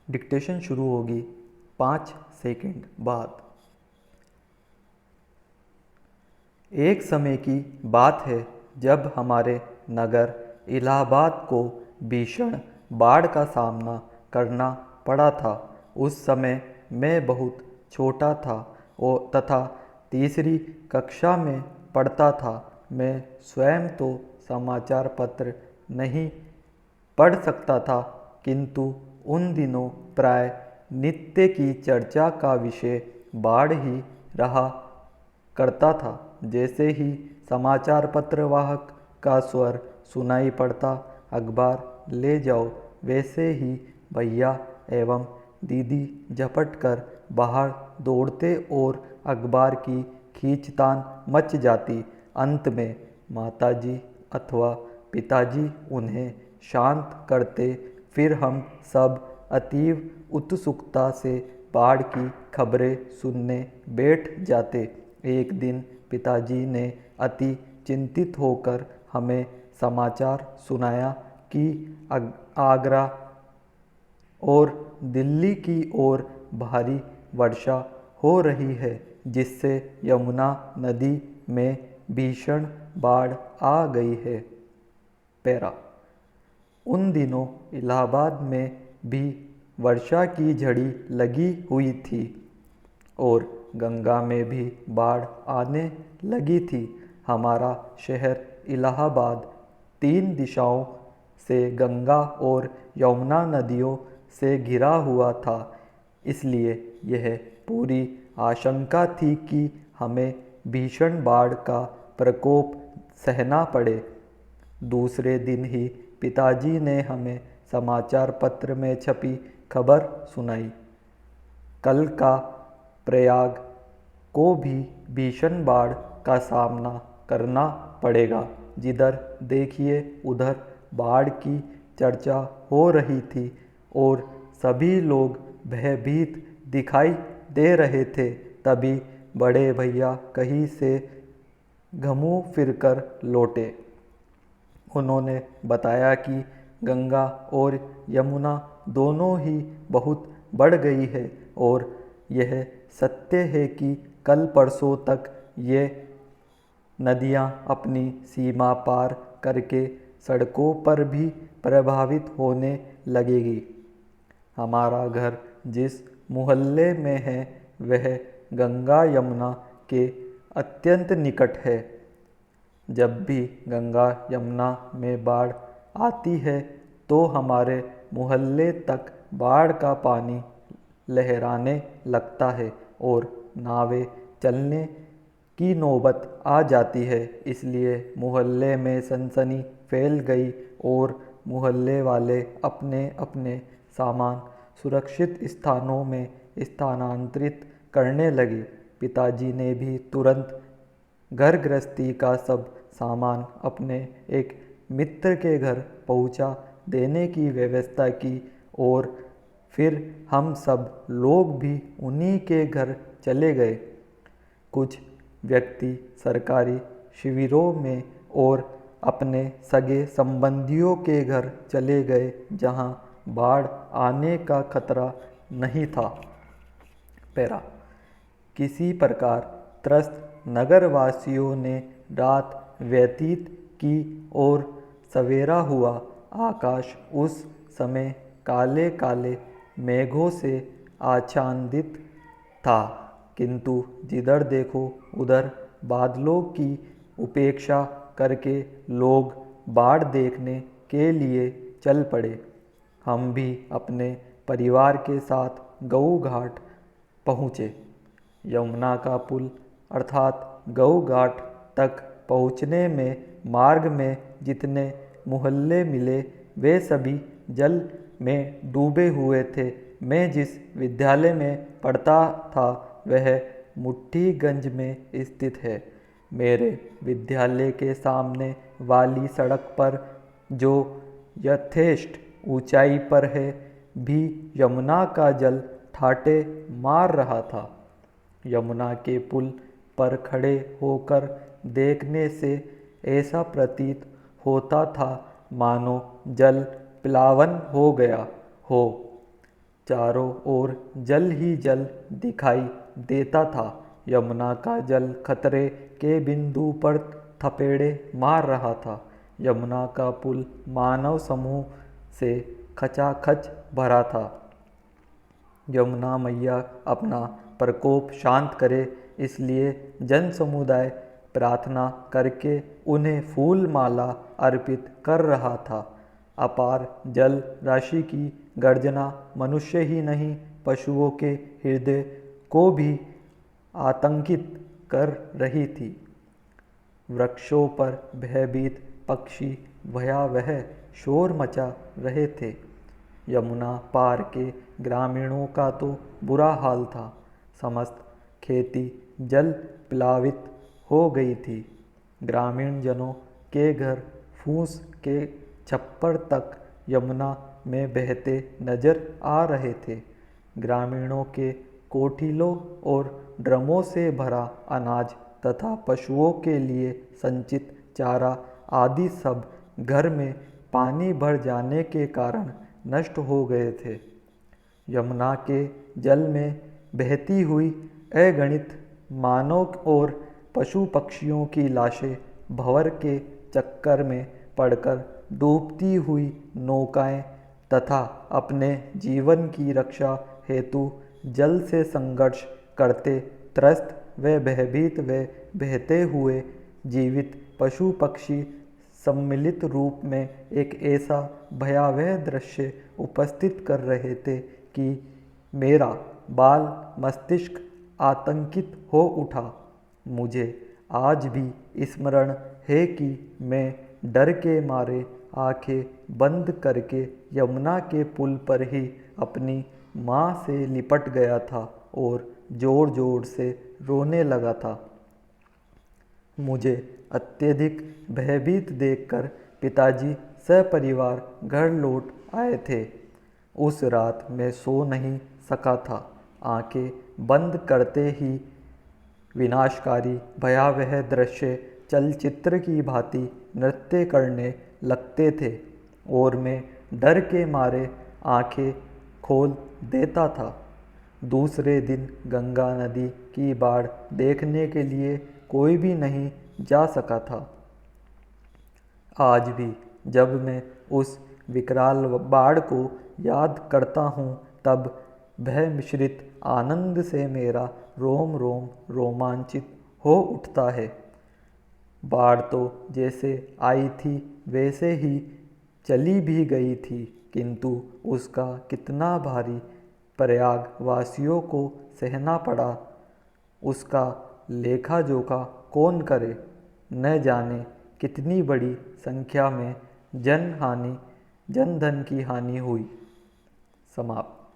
Dictation शुरू होगी 5 second बाद। एक समय की बात है जब हमारे नगर इलाहाबाद को भीषण बाढ़ का सामना करना पड़ा था। उस समय मैं बहुत छोटा था और तथा तीसरी कक्षा में पढ़ता था। मैं स्वयं तो समाचार पत्र नहीं पढ़ सकता था, किंतु उन दिनों प्राय नित्य की चर्चा का विषय बाढ़ ही रहा करता था। जैसे ही समाचार पत्र वाहक का स्वर सुनाई पड़ता, अखबार ले जाओ, वैसे ही भैया एवं दीदी झपट कर बाहर दौड़ते और अखबार की खींचतान मच जाती। अंत में माताजी अथवा पिताजी उन्हें शांत करते, फिर हम सब अतीव उत्सुकता से बाढ़ की खबरें सुनने बैठ जाते। एक दिन पिताजी ने अति चिंतित होकर हमें समाचार सुनाया कि आगरा और दिल्ली की ओर भारी वर्षा हो रही है, जिससे यमुना नदी में भीषण बाढ़ आ गई है। पैरा। उन दिनों इलाहाबाद में भी वर्षा की झड़ी लगी हुई थी और गंगा में भी बाढ़ आने लगी थी। हमारा शहर इलाहाबाद 3 दिशाओं से गंगा और यमुना नदियों से घिरा हुआ था, इसलिए यह पूरी आशंका थी कि हमें भीषण बाढ़ का प्रकोप सहना पड़े। दूसरे दिन ही पिताजी ने हमें समाचार पत्र में छपी खबर सुनाई। कल का प्रयाग को भी भीषण बाढ़ का सामना करना पड़ेगा। जिधर देखिए उधर बाढ़ की चर्चा हो रही थी और सभी लोग भयभीत दिखाई दे रहे थे। तभी बड़े भैया कहीं से घूम फिरकर लौटे। उन्होंने बताया कि गंगा और यमुना दोनों ही बहुत बढ़ गई है और यह सत्य है कि कल परसों तक ये नदियाँ अपनी सीमा पार करके सड़कों पर भी प्रभावित होने लगेगी। हमारा घर जिस मोहल्ले में है वह गंगा यमुना के अत्यंत निकट है। जब भी गंगा यमुना में बाढ़ आती है तो हमारे मोहल्ले तक बाढ़ का पानी लहराने लगता है और नावें चलने की नौबत आ जाती है। इसलिए मोहल्ले में सनसनी फैल गई और मोहल्ले वाले अपने अपने सामान सुरक्षित स्थानों में स्थानांतरित करने लगे। पिताजी ने भी तुरंत घर गृहस्थी का सब सामान अपने एक मित्र के घर पहुंचा देने की व्यवस्था की और फिर हम सब लोग भी उन्हीं के घर चले गए। कुछ व्यक्ति सरकारी शिविरों में और अपने सगे संबंधियों के घर चले गए जहां बाढ़ आने का खतरा नहीं था। पैरा। किसी प्रकार त्रस्त नगरवासियों ने रात व्यतीत की और सवेरा हुआ। आकाश उस समय काले काले मेघों से आच्छादित था, किंतु जिधर देखो उधर बादलों की उपेक्षा करके लोग बाढ़ देखने के लिए चल पड़े। हम भी अपने परिवार के साथ गऊ घाट पहुँचे। यमुना का पुल अर्थात गऊ घाट तक पहुँचने में मार्ग में जितने मोहल्ले मिले वे सभी जल में डूबे हुए थे। मैं जिस विद्यालय में पढ़ता था वह मुट्ठीगंज में स्थित है। मेरे विद्यालय के सामने वाली सड़क पर, जो यथेष्ट ऊंचाई पर है, भी यमुना का जल ठाटे मार रहा था। यमुना के पुल पर खड़े होकर देखने से ऐसा प्रतीत होता था मानो जल प्लावन हो गया हो। चारों ओर जल ही जल दिखाई देता था। यमुना का जल खतरे के बिंदु पर थपेड़े मार रहा था। यमुना का पुल मानव समूह से खचाखच भरा था। यमुना मैया अपना प्रकोप शांत करे, इसलिए जन समुदाय प्रार्थना करके उन्हें फूल माला अर्पित कर रहा था। अपार जल राशि की गर्जना मनुष्य ही नहीं, पशुओं के हृदय को भी आतंकित कर रही थी। वृक्षों पर भयभीत पक्षी भयावह शोर मचा रहे थे। यमुना पार के ग्रामीणों का तो बुरा हाल था। समस्त खेती जल प्लावित हो गई थी। ग्रामीण जनों के घर फूस के छप्पर तक यमुना में बहते नजर आ रहे थे। ग्रामीणों के कोठिलों और ड्रमों से भरा अनाज तथा पशुओं के लिए संचित चारा आदि सब घर में पानी भर जाने के कारण नष्ट हो गए थे। यमुना के जल में बहती हुई अगणित मानव और पशु पक्षियों की लाशें भंवर के चक्कर में पड़कर डूबती हुई नौकाएं तथा अपने जीवन की रक्षा हेतु जल से संघर्ष करते त्रस्त व भयभीत व बहते हुए जीवित पशु पक्षी सम्मिलित रूप में एक ऐसा भयावह दृश्य उपस्थित कर रहे थे कि मेरा बाल मस्तिष्क आतंकित हो उठा। मुझे आज भी स्मरण है कि मैं डर के मारे आंखें बंद करके यमुना के पुल पर ही अपनी माँ से लिपट गया था और जोर जोर से रोने लगा था। मुझे अत्यधिक भयभीत देखकर पिताजी सपरिवार घर लौट आए थे। उस रात मैं सो नहीं सका था। आंखें बंद करते ही विनाशकारी भयावह दृश्य चलचित्र की भांति नृत्य करने लगते थे और मैं डर के मारे आंखें खोल देता था। दूसरे दिन गंगा नदी की बाढ़ देखने के लिए कोई भी नहीं जा सका था। आज भी जब मैं उस विकराल बाढ़ को याद करता हूँ, तब भय मिश्रित आनंद से मेरा रोम रोम रोमांचित हो उठता है। बाढ़ तो जैसे आई थी वैसे ही चली भी गई थी, किंतु उसका कितना भारी प्रयागवासियों को सहना पड़ा, उसका लेखा जोखा कौन करे। न जाने कितनी बड़ी संख्या में जन धन की हानि हुई। समाप्त।